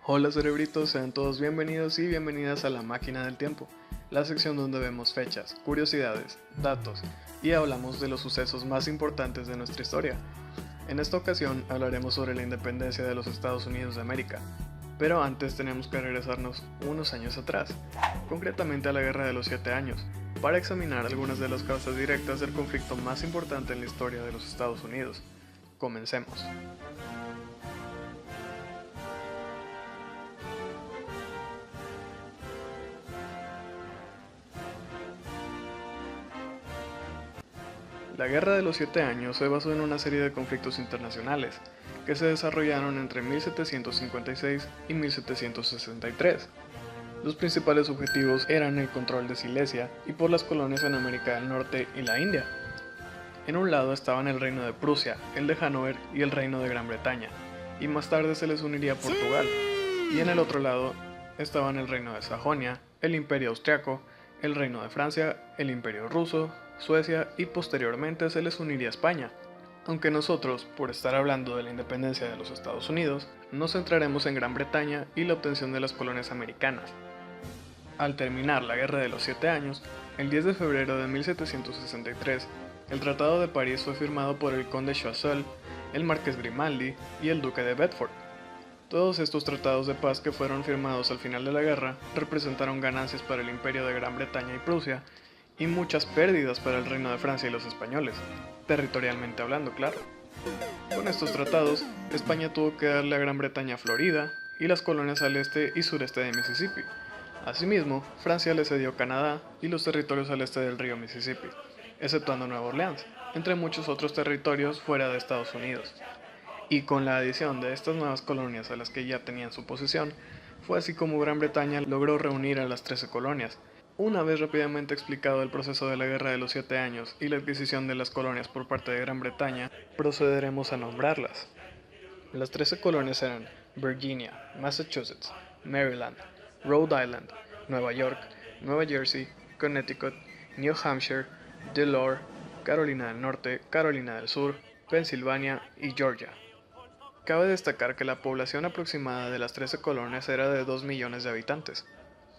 Hola cerebritos, sean todos bienvenidos y bienvenidas a La Máquina del Tiempo, la sección donde vemos fechas, curiosidades, datos y hablamos de los sucesos más importantes de nuestra historia. En esta ocasión hablaremos sobre la independencia de los Estados Unidos de América, pero antes tenemos que regresarnos unos años atrás, concretamente a la Guerra de los 7 Años, para examinar algunas de las causas directas del conflicto más importante en la historia de los Estados Unidos. Comencemos. La Guerra de los 7 Años se basó en una serie de conflictos internacionales que se desarrollaron entre 1756 y 1763. Los principales objetivos eran el control de Silesia y por las colonias en América del Norte y la India. En un lado estaban el reino de Prusia, el de Hannover y el reino de Gran Bretaña, y más tarde se les uniría Portugal. Y en el otro lado estaban el reino de Sajonia, el imperio austriaco, el reino de Francia, el imperio ruso, Suecia y posteriormente se les uniría España. Aunque nosotros, por estar hablando de la independencia de los Estados Unidos, nos centraremos en Gran Bretaña y la obtención de las colonias americanas. Al terminar la Guerra de los 7 Años, el 10 de febrero de 1763, el Tratado de París fue firmado por el conde Choiseul, el marqués Grimaldi y el duque de Bedford. Todos estos tratados de paz que fueron firmados al final de la guerra representaron ganancias para el imperio de Gran Bretaña y Prusia y muchas pérdidas para el reino de Francia y los españoles, territorialmente hablando, claro. Con estos tratados, España tuvo que darle a Gran Bretaña Florida y las colonias al este y sureste de Mississippi. Asimismo, Francia le cedió Canadá y los territorios al este del río Mississippi, exceptuando Nueva Orleans, entre muchos otros territorios fuera de Estados Unidos. Y con la adición de estas nuevas colonias a las que ya tenían su posesión, fue así como Gran Bretaña logró reunir a las 13 colonias. Una vez rápidamente explicado el proceso de la Guerra de los 7 Años y la adquisición de las colonias por parte de Gran Bretaña, procederemos a nombrarlas. Las 13 colonias eran Virginia, Massachusetts, Maryland, Rhode Island, Nueva York, Nueva Jersey, Connecticut, New Hampshire, Delaware, Carolina del Norte, Carolina del Sur, Pensilvania y Georgia. Cabe destacar que la población aproximada de las 13 colonias era de 2 millones de habitantes,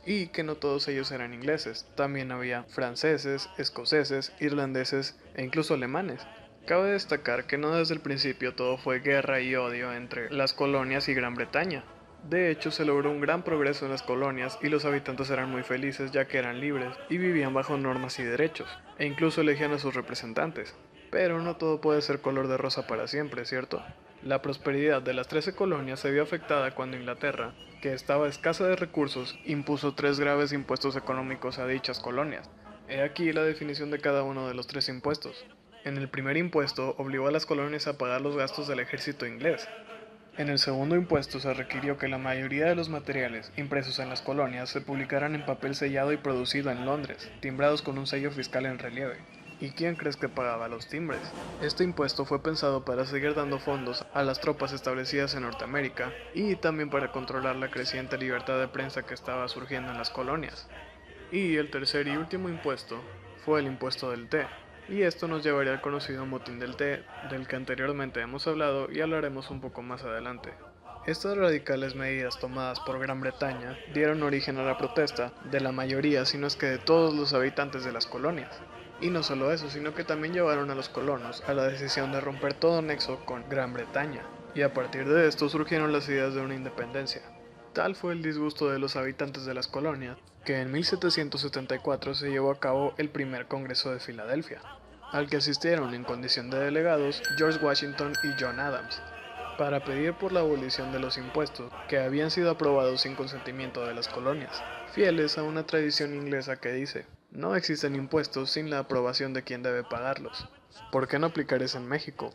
y que no todos ellos eran ingleses, también había franceses, escoceses, irlandeses e incluso alemanes. Cabe destacar que no desde el principio todo fue guerra y odio entre las colonias y Gran Bretaña. De hecho, se logró un gran progreso en las colonias y los habitantes eran muy felices ya que eran libres y vivían bajo normas y derechos, e incluso elegían a sus representantes. Pero no todo puede ser color de rosa para siempre, ¿cierto? La prosperidad de las 13 colonias se vio afectada cuando Inglaterra, que estaba escasa de recursos, impuso 3 graves impuestos económicos a dichas colonias. He aquí la definición de cada uno de los 3 impuestos. En el primer impuesto obligó a las colonias a pagar los gastos del ejército inglés. En el segundo impuesto se requirió que la mayoría de los materiales impresos en las colonias se publicaran en papel sellado y producido en Londres, timbrados con un sello fiscal en relieve. ¿Y quién crees que pagaba los timbres? Este impuesto fue pensado para seguir dando fondos a las tropas establecidas en Norteamérica y también para controlar la creciente libertad de prensa que estaba surgiendo en las colonias. Y el tercer y último impuesto fue el impuesto del té, y esto nos llevaría al conocido motín del té, del que anteriormente hemos hablado y hablaremos un poco más adelante. Estas radicales medidas tomadas por Gran Bretaña dieron origen a la protesta de la mayoría, si no es que de todos los habitantes de las colonias. Y no solo eso, sino que también llevaron a los colonos a la decisión de romper todo nexo con Gran Bretaña, y a partir de esto surgieron las ideas de una independencia. Tal fue el disgusto de los habitantes de las colonias, que en 1774 se llevó a cabo el primer Congreso de Filadelfia, al que asistieron en condición de delegados George Washington y John Adams, para pedir por la abolición de los impuestos que habían sido aprobados sin consentimiento de las colonias, fieles a una tradición inglesa que dice, no existen impuestos sin la aprobación de quien debe pagarlos. ¿Por qué no aplicar eso en México?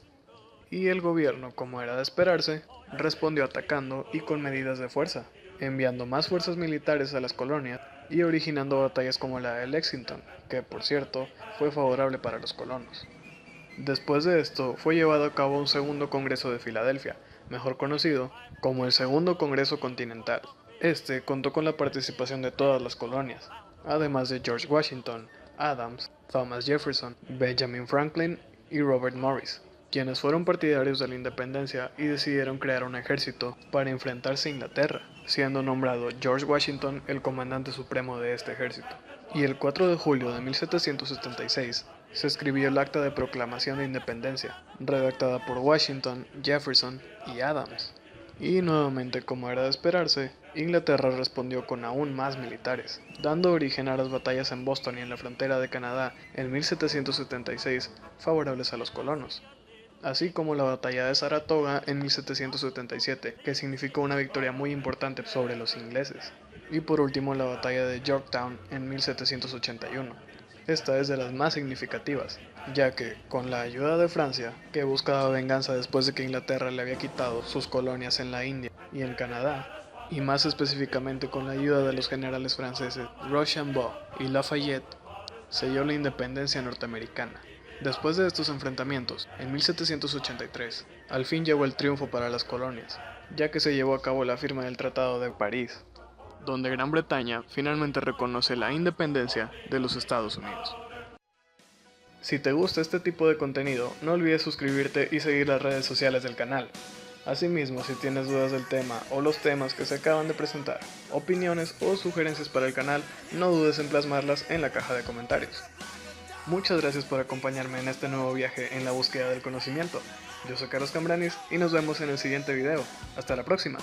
Y el gobierno, como era de esperarse, respondió atacando y con medidas de fuerza, enviando más fuerzas militares a las colonias y originando batallas como la de Lexington, que por cierto fue favorable para los colonos. Después de esto fue llevado a cabo un segundo Congreso de Filadelfia, mejor conocido como el Segundo Congreso Continental. Este contó con la participación de todas las colonias, además de George Washington, Adams, Thomas Jefferson, Benjamin Franklin y Robert Morris. quienes fueron partidarios de la independencia y decidieron crear un ejército para enfrentarse a Inglaterra, siendo nombrado George Washington el comandante supremo de este ejército. Y el 4 de julio de 1776 se escribió el Acta de Proclamación de Independencia, redactada por Washington, Jefferson y Adams. Y nuevamente, como era de esperarse, Inglaterra respondió con aún más militares, dando origen a las batallas en Boston y en la frontera de Canadá en 1776 favorables a los colonos, así como la batalla de Saratoga en 1777, que significó una victoria muy importante sobre los ingleses, y por último la batalla de Yorktown en 1781. Esta es de las más significativas, ya que, con la ayuda de Francia, que buscaba venganza después de que Inglaterra le había quitado sus colonias en la India y en Canadá, y más específicamente con la ayuda de los generales franceses Rochambeau y Lafayette, selló la independencia norteamericana. Después de estos enfrentamientos, en 1783, al fin llegó el triunfo para las colonias, ya que se llevó a cabo la firma del Tratado de París, donde Gran Bretaña finalmente reconoce la independencia de los Estados Unidos. Si te gusta este tipo de contenido, no olvides suscribirte y seguir las redes sociales del canal. Asimismo, si tienes dudas del tema o los temas que se acaban de presentar, opiniones o sugerencias para el canal, no dudes en plasmarlas en la caja de comentarios. Muchas gracias por acompañarme en este nuevo viaje en la búsqueda del conocimiento. Yo soy Carlos Cambranis y nos vemos en el siguiente video. Hasta la próxima.